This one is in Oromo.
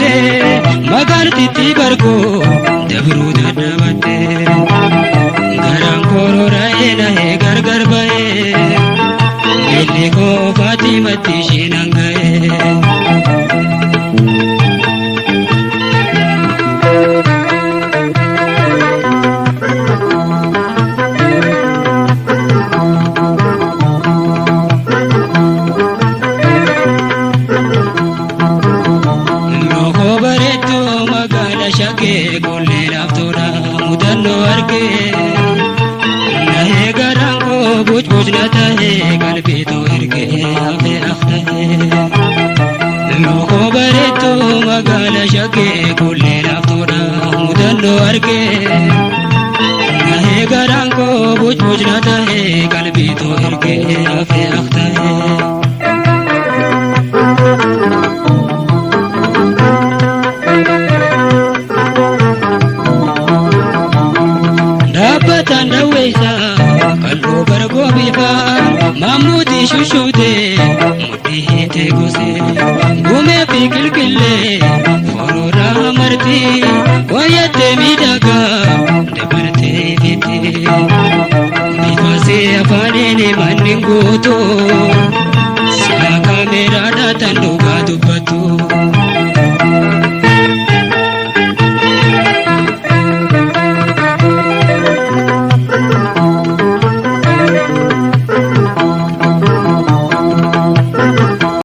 dhaabbatte magaaltitti bargoo dabruu dadhabatte garaan korora'ee na'ee gargar ba'ee miilli koo Faatimatti isheen hanga'ee. Shakee gollee laaftoodha mudannoo argee nahee garaan koo bucbucna tahee qalbiitu ergee hafee aftahee lookoo bareedduu magaala shakee gollee laaftoodha mudannoo argee nahee garaan koo bucbucna tahee qalbiitu ergee hafee aftahee. Dhaabbataan dhawweessa qal'oo bargoo biifaa maamuutii shushuutee mudhii hiitee gosee gumee fi qilqillee forooraa martii wayyattee miidhagaa dabartee fiittee biifasee afaaniin manni guutuu silaa kaameeraadhaa tandoo